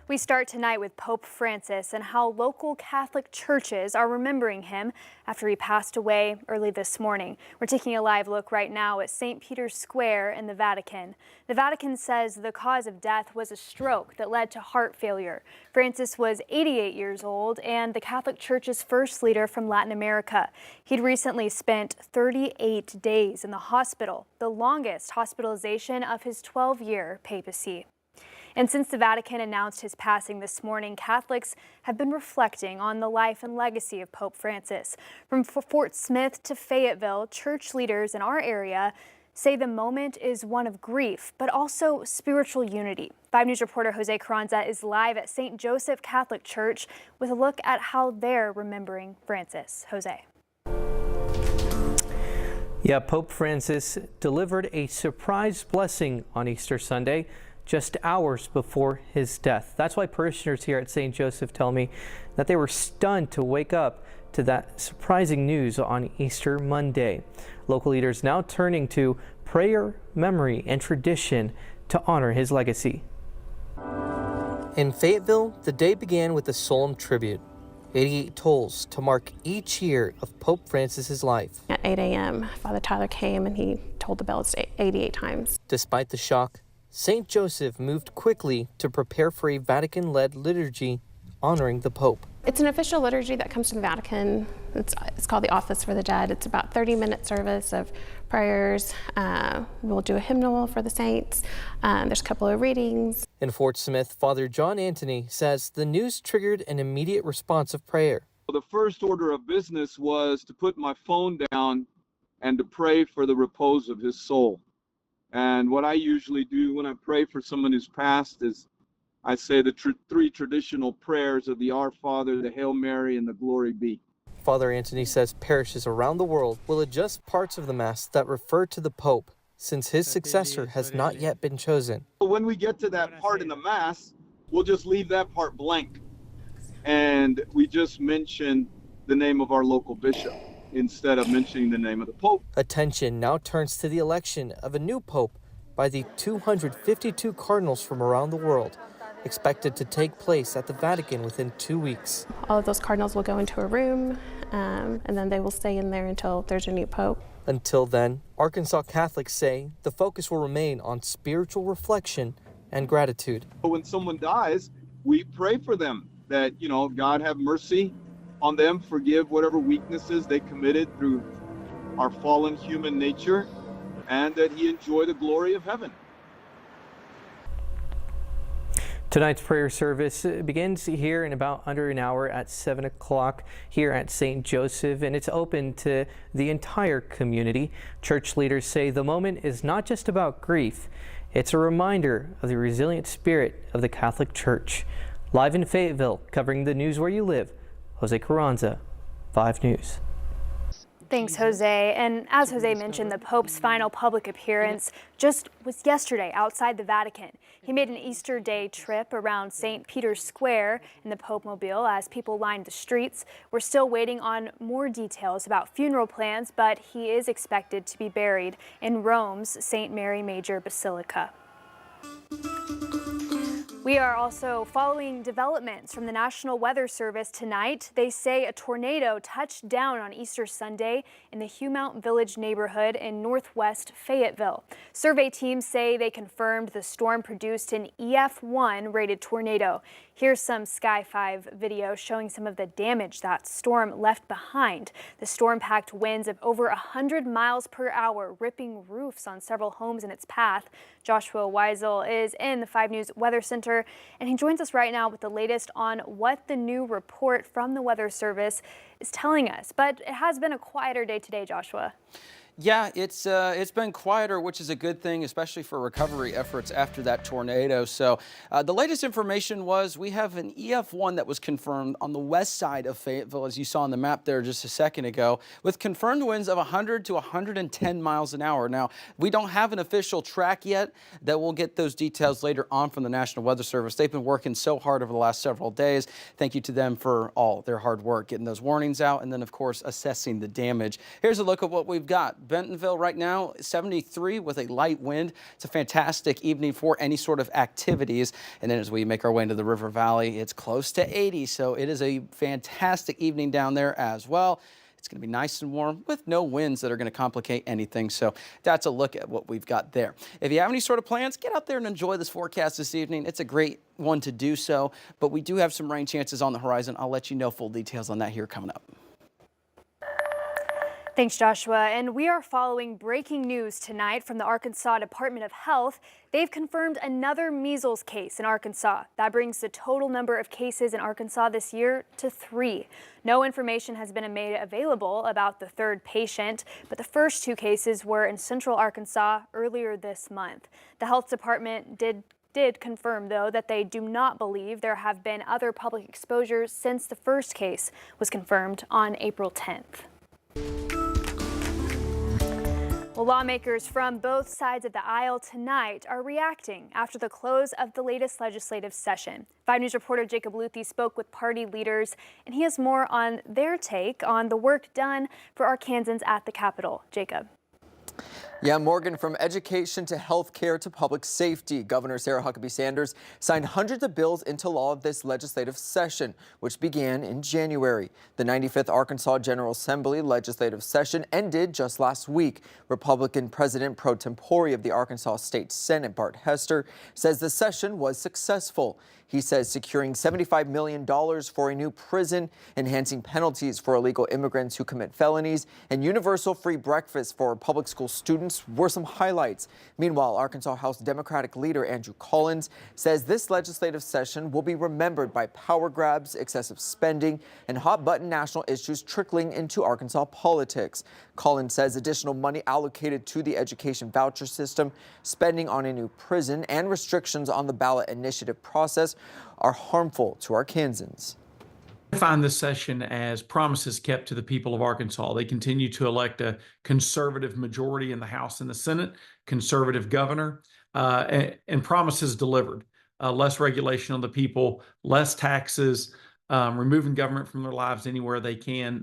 We start tonight with Pope Francis and how local Catholic churches are remembering him after he passed away early this morning. We're taking a live look right now at St. Peter's Square in the Vatican. The Vatican says the cause of death was a stroke that led to heart failure. Francis was 88 years old and the Catholic Church's first leader from Latin America. He'd recently spent 38 days in the hospital, the longest hospitalization of his 12-year papacy. And since the Vatican announced his passing this morning, Catholics have been reflecting on the life and legacy of Pope Francis. From Fort Smith to Fayetteville, church leaders in our area say the moment is one of grief, but also spiritual unity. 5 News reporter Jose Carranza is live at St. Joseph Catholic Church with a look at how they're remembering Francis. Jose. Yeah, Pope Francis delivered a surprise blessing on Easter Sunday, just hours before his death. That's why parishioners here at St. Joseph tell me that they were stunned to wake up to that surprising news on Easter Monday. Local leaders now turning to prayer, memory, and tradition to honor his legacy. In Fayetteville, the day began with a solemn tribute. 88 tolls to mark each year of Pope Francis's life. At 8 a.m., Father Tyler came and he told the bells 88 times. Despite the shock, St. Joseph moved quickly to prepare for a Vatican-led liturgy honoring the Pope. It's an official liturgy that comes from the Vatican. It's called the Office for the Dead. It's about 30-minute service of prayers. We'll do a hymnal for the saints. There's a couple of readings. In Fort Smith, Father John Anthony says the news triggered an immediate response of prayer. The first order of business was to put my phone down and to pray for the repose of his soul. And what I usually do when I pray for someone who's passed is I say the three traditional prayers of the Our Father, the Hail Mary, and the Glory Be. Father Anthony says parishes around the world will adjust parts of the Mass that refer to the Pope, since his successor has not yet been chosen. When we get to that part in the Mass, we'll just leave that part blank. And we just mention the name of our local bishop instead of mentioning the name of the Pope. Attention now turns to the election of a new Pope by the 252 cardinals from around the world, expected to take place at the Vatican within 2 weeks. All of those cardinals will go into a room and then they will stay in there until there's a new Pope. Until then, Arkansas Catholics say the focus will remain on spiritual reflection and gratitude. When someone dies, we pray for them that, God have mercy on them, forgive whatever weaknesses they committed through our fallen human nature, and that he enjoy the glory of heaven. Tonight's prayer service begins here in about under an hour at 7 o'clock here at St. Joseph, and it's open to the entire community. Church leaders say the moment is not just about grief, it's a reminder of the resilient spirit of the Catholic Church. Live in Fayetteville, covering the news where you live, Jose Carranza, 5 News. Thanks, Jose. And as Jose mentioned, the Pope's final public appearance just was yesterday outside the Vatican. He made an Easter Day trip around St. Peter's Square in the Pope Mobile as people lined the streets. We're still waiting on more details about funeral plans, but he is expected to be buried in Rome's St. Mary Major Basilica. We are also following developments from the National Weather Service tonight. They say a tornado touched down on Easter Sunday in the Huemount Village neighborhood in northwest Fayetteville. Survey teams say they confirmed the storm produced an EF1 rated tornado. Here's some Sky 5 video showing some of the damage that storm left behind. The storm packed winds of over 100 miles per hour, ripping roofs on several homes in its path. Joshua Weisel is in the 5 News Weather Center, and he joins us right now with the latest on what the new report from the Weather Service is telling us. But it has been a quieter day today, Joshua. Yeah, it's been quieter, which is a good thing, especially for recovery efforts after that tornado. So the latest information was we have an EF1 that was confirmed on the west side of Fayetteville, as you saw on the map there just a second ago, with confirmed winds of 100 to 110 miles an hour. Now, we don't have an official track yet. That we'll get those details later on from the National Weather Service. They've been working so hard over the last several days. Thank you to them for all their hard work, getting those warnings out, and then, of course, assessing the damage. Here's a look at what we've got. Bentonville right now, 73 with a light wind. It's a fantastic evening for any sort of activities. And then as we make our way into the River Valley, it's close to 80. So it is a fantastic evening down there as well. It's going to be nice and warm with no winds that are going to complicate anything. So that's a look at what we've got there. If you have any sort of plans, get out there and enjoy this forecast this evening. It's a great one to do so, but we do have some rain chances on the horizon. I'll let you know full details on that here coming up. Thanks, Joshua. And we are following breaking news tonight from the Arkansas Department of Health. They've confirmed another measles case in Arkansas. That brings the total number of cases in Arkansas this year to 3. No information has been made available about the third patient, but the first 2 cases were in central Arkansas earlier this month. The health department did confirm, though, that they do not believe there have been other public exposures since the first case was confirmed on April 10th. Well, lawmakers from both sides of the aisle tonight are reacting after the close of the latest legislative session. 5 News reporter Jacob Luthi spoke with party leaders, and he has more on their take on the work done for Arkansans at the Capitol. Jacob. Yeah, Morgan, from education to health care to public safety, Governor Sarah Huckabee Sanders signed hundreds of bills into law this legislative session, which began in January. The 95th Arkansas General Assembly legislative session ended just last week. Republican President pro tempore of the Arkansas State Senate, Bart Hester, says the session was successful. He says securing $75 million for a new prison, enhancing penalties for illegal immigrants who commit felonies, and universal free breakfast for public school students were some highlights. Meanwhile, Arkansas House Democratic leader Andrew Collins says this legislative session will be remembered by power grabs, excessive spending, and hot-button national issues trickling into Arkansas politics. Collins says additional money allocated to the education voucher system, spending on a new prison, and restrictions on the ballot initiative process are harmful to Arkansans. I find this session as promises kept to the people of Arkansas. They continue to elect a conservative majority in the House and the Senate, conservative governor, and promises delivered. Less regulation on the people, less taxes, removing government from their lives anywhere they can.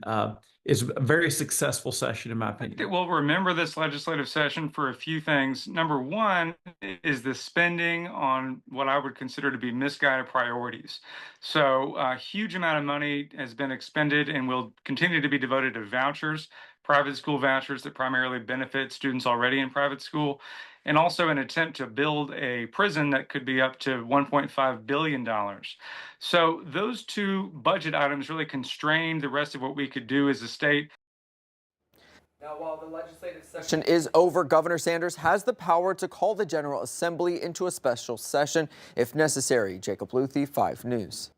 Is a very successful session, in my opinion. We'll remember this legislative session for a few things. Number one is the spending on what I would consider to be misguided priorities. So a huge amount of money has been expended and will continue to be devoted to vouchers, private school vouchers that primarily benefit students already in private school, and also an attempt to build a prison that could be up to $1.5 billion. So those 2 budget items really constrain the rest of what we could do as a state. Now, while the legislative session is over, Governor Sanders has the power to call the General Assembly into a special session if necessary. Jacob Luthi, 5 News.